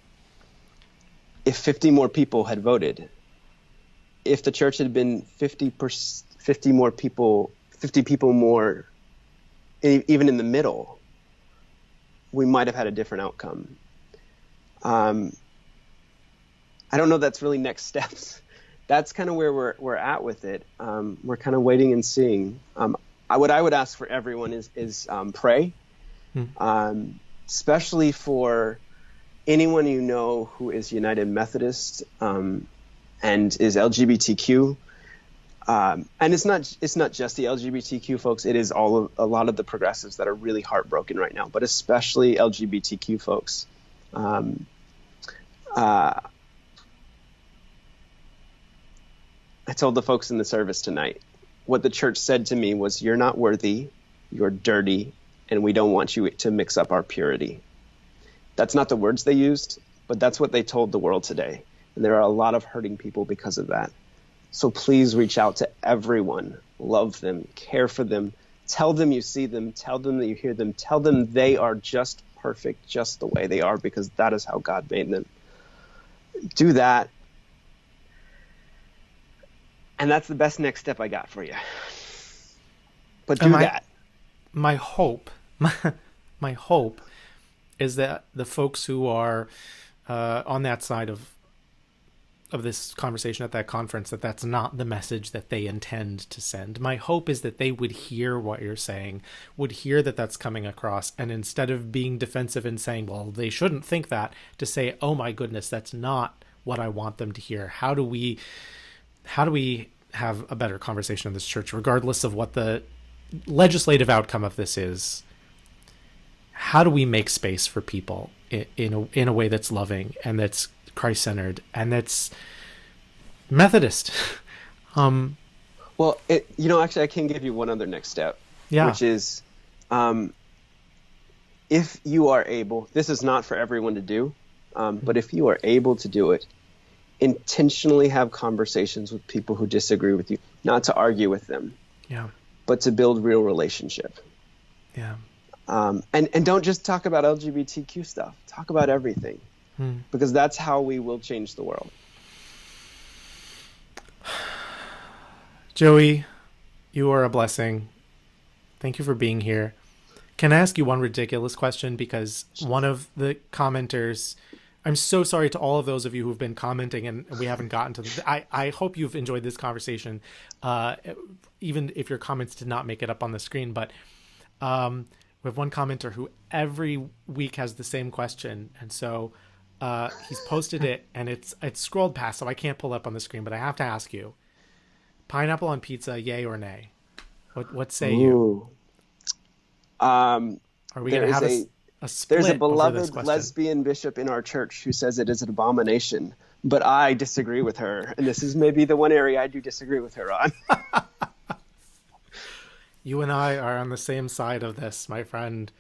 If 50 more people had voted, if the church had been 50 people more, even in the middle, we might have had a different outcome. I don't know that's really next steps. That's kind of where we're at with it. We're kind of waiting and seeing. What I would ask for everyone is pray, especially for anyone you know who is United Methodist and is LGBTQ. And it's not just the LGBTQ folks. It is a lot of the progressives that are really heartbroken right now, but especially LGBTQ folks. I told the folks in the service tonight, what the church said to me was, "You're not worthy, you're dirty, and we don't want you to mix up our purity." That's not the words they used, but that's what they told the world today. And there are a lot of hurting people because of that. So please reach out to everyone, love them, care for them, tell them you see them, tell them that you hear them, tell them they are just perfect, just the way they are, because that is how God made them. Do that. And that's the best next step I got for you. But do that. My hope is that the folks who are on that side of this conversation at that conference, that's not the message that they intend to send. My hope is that they would hear what you're saying, would hear that that's coming across, and instead of being defensive and saying, well, they shouldn't think that, to say, oh my goodness, that's not what I want them to hear. How do we have a better conversation in this church, regardless of what the legislative outcome of this is? How do we make space for people in a way that's loving and that's Christ-centered and that's Methodist? Well, actually, I can give you one other next step, which is, if you are able, this is not for everyone to do, but if you are able to do it, intentionally have conversations with people who disagree with you, not to argue with them, but to build real relationship. And don't just talk about LGBTQ stuff. Talk about everything, because that's how we will change the world. Joey, you are a blessing. Thank you for being here. Can I ask you one ridiculous question? Because one of the commenters, I'm so sorry to all of those of you who've been commenting and we haven't gotten to this. I hope you've enjoyed this conversation, even if your comments did not make it up on the screen. But we have one commenter who every week has the same question. And so he's posted it, and it's scrolled past, so I can't pull up on the screen, but I have to ask you. Pineapple on pizza, yay or nay? What say Ooh. you? Are we going to have a split? There's a over this beloved question? lesbian bishop in our church who says it is an abomination, but I disagree with her. And this is maybe the one area I do disagree with her on. You and I are on the same side of this, my friend.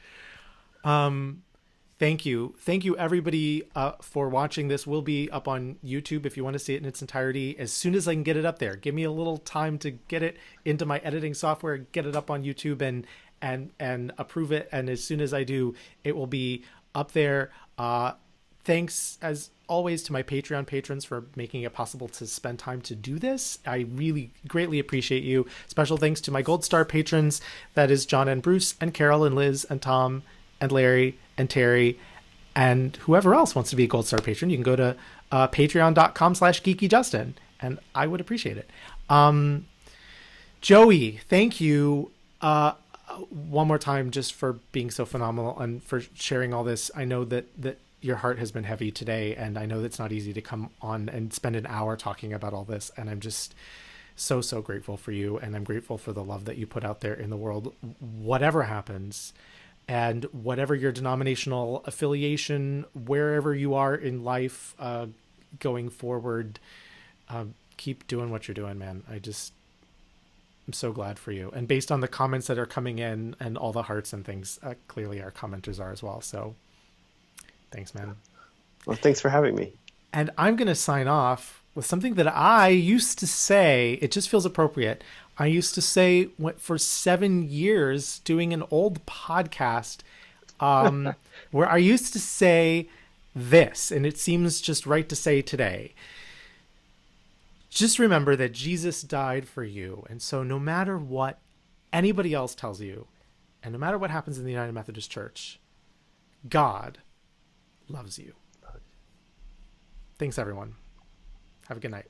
Thank you. Thank you, everybody, for watching. This will be up on YouTube if you want to see it in its entirety. As soon as I can get it up there, give me a little time to get it into my editing software, get it up on YouTube and approve it. And as soon as I do, it will be up there. Thanks, as always, to my Patreon patrons for making it possible to spend time to do this. I really greatly appreciate you. Special thanks to my Gold Star patrons. That is John and Bruce and Carol and Liz and Tom and Larry and Terry and whoever else wants to be a Gold Star patron. You can go to patreon.com/GeekyJustin, and I would appreciate it. Joey, thank you one more time just for being so phenomenal and for sharing all this. I know that your heart has been heavy today, and I know that's not easy to come on and spend an hour talking about all this, and I'm just so grateful for you, and I'm grateful for the love that you put out there in the world. Whatever happens, and whatever your denominational affiliation, wherever you are in life going forward, keep doing what you're doing, man. I'm so glad for you. And based on the comments that are coming in and all the hearts and things, clearly our commenters are as well. So thanks, man. Well, thanks for having me. And I'm going to sign off with something that I used to say. It just feels appropriate. I used to say for 7 years doing an old podcast where I used to say this, and it seems just right to say today. Just remember that Jesus died for you. And so no matter what anybody else tells you, and no matter what happens in the United Methodist Church, God loves you. Thanks, everyone. Have a good night.